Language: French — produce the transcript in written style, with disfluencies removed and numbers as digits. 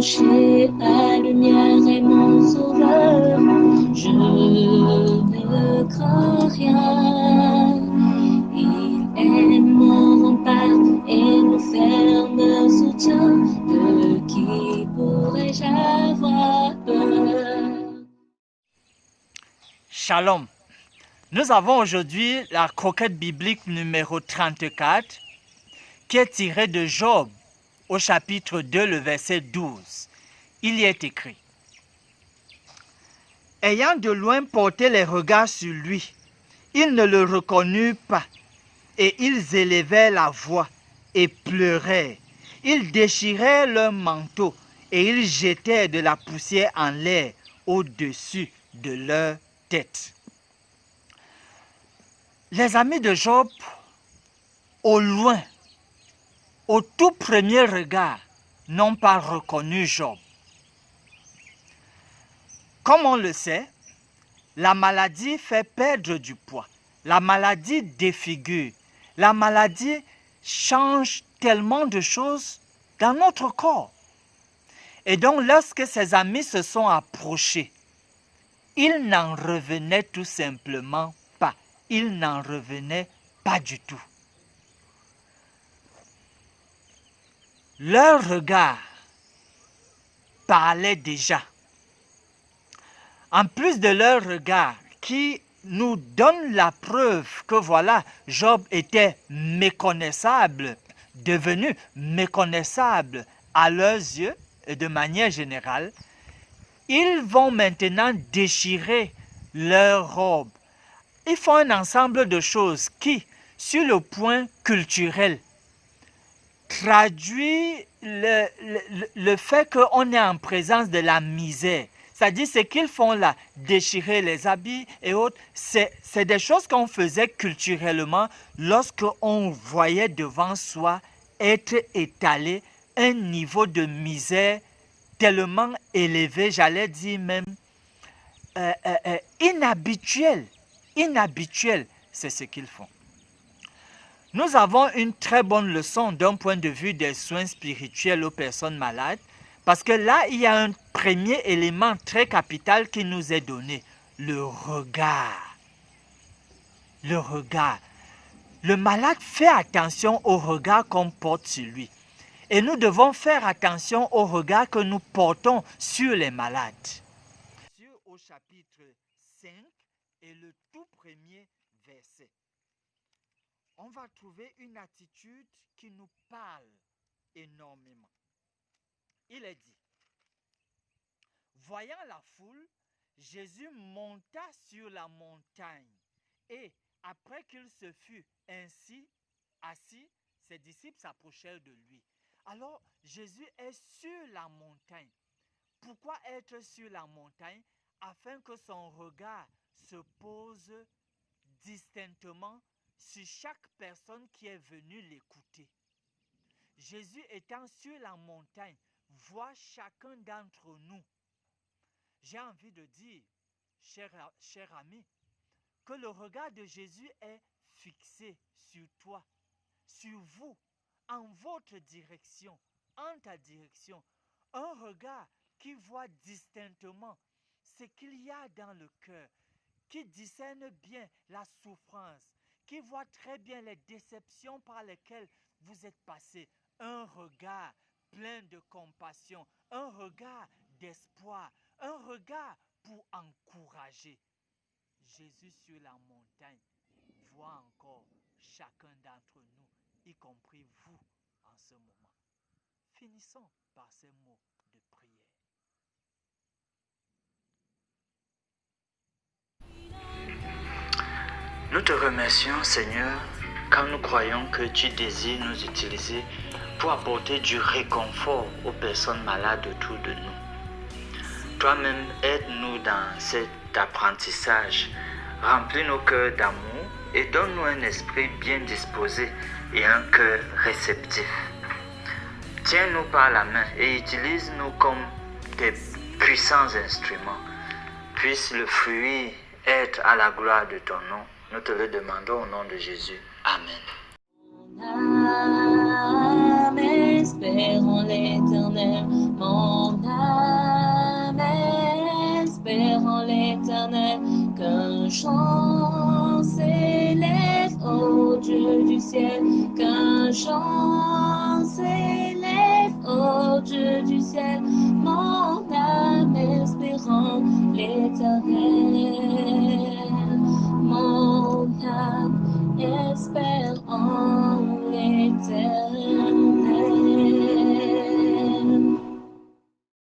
rocher, ta lumière est mon sauveur. Je ne crains rien. Il est mon rempart et mon ferme soutien. De qui pourrais-je avoir peur? Shalom. Nous avons aujourd'hui la croquette biblique numéro 34 qui est tirée de Job au chapitre 2, le verset 12. Il y est écrit: ayant de loin porté les regards sur lui, ils ne le reconnurent pas, et ils élevèrent la voix et pleurèrent. Ils déchirèrent leur manteau et ils jetèrent de la poussière en l'air au-dessus de leur tête. Les amis de Job, au loin, au tout premier regard, n'ont pas reconnu Job. Comme on le sait, la maladie fait perdre du poids. La maladie défigure. La maladie change tellement de choses dans notre corps. Et donc, lorsque ses amis se sont approchés, ils n'en revenaient tout simplement pas. Ils n'en revenaient pas du tout. Leur regard parlait déjà. En plus de leur regard qui nous donne la preuve que voilà, Job était méconnaissable, devenu méconnaissable à leurs yeux et de manière générale, ils vont maintenant déchirer leur robe. Ils font un ensemble de choses qui, sur le point culturel, traduit le fait qu'on est en présence de la misère. C'est-à-dire ce qu'ils font là, déchirer les habits et autres, c'est des choses qu'on faisait culturellement lorsqu'on voyait devant soi être étalé un niveau de misère tellement élevé, j'allais dire même inhabituel. Inhabituel, c'est ce qu'ils font. Nous avons une très bonne leçon d'un point de vue des soins spirituels aux personnes malades, parce que là, il y a un premier élément très capital qui nous est donné, le regard. Le regard. Le malade fait attention au regard qu'on porte sur lui. Et nous devons faire attention au regard que nous portons sur les malades. Au chapitre 5 et le tout premier verset, on va trouver une attitude qui nous parle énormément. Il est dit: voyant la foule, Jésus monta sur la montagne et après qu'il se fut ainsi assis, ses disciples s'approchèrent de lui. Alors Jésus est sur la montagne. Pourquoi être sur la montagne? Afin que son regard se pose distinctement sur chaque personne qui est venue l'écouter. Jésus étant sur la montagne, voit chacun d'entre nous. J'ai envie de dire, cher ami, que le regard de Jésus est fixé sur toi, sur vous, en votre direction, en ta direction. Un regard qui voit distinctement ce qu'il y a dans le cœur, qui discerne bien la souffrance, qui voit très bien les déceptions par lesquelles vous êtes passé. Un regard plein de compassion, un regard d'espoir, un regard pour encourager. Jésus sur la montagne voit encore chacun d'entre nous, y compris vous en ce moment. Finissons par ces mots de prière. Nous te remercions, Seigneur, quand nous croyons que tu désires nous utiliser pour apporter du réconfort aux personnes malades autour de nous. Toi-même, aide-nous dans cet apprentissage. Remplis nos cœurs d'amour et donne-nous un esprit bien disposé et un cœur réceptif. Tiens-nous par la main et utilise-nous comme des puissants instruments. Puisse le fruit être à la gloire de ton nom. Nous te le demandons au nom de Jésus. Amen. Amen. espère en l'Éternel. Mon âme espère en l'Éternel. Qu'un chant s'élève au Dieu du ciel. Qu'un chant s'élève au Dieu du ciel. Mon âme espère en l'Éternel.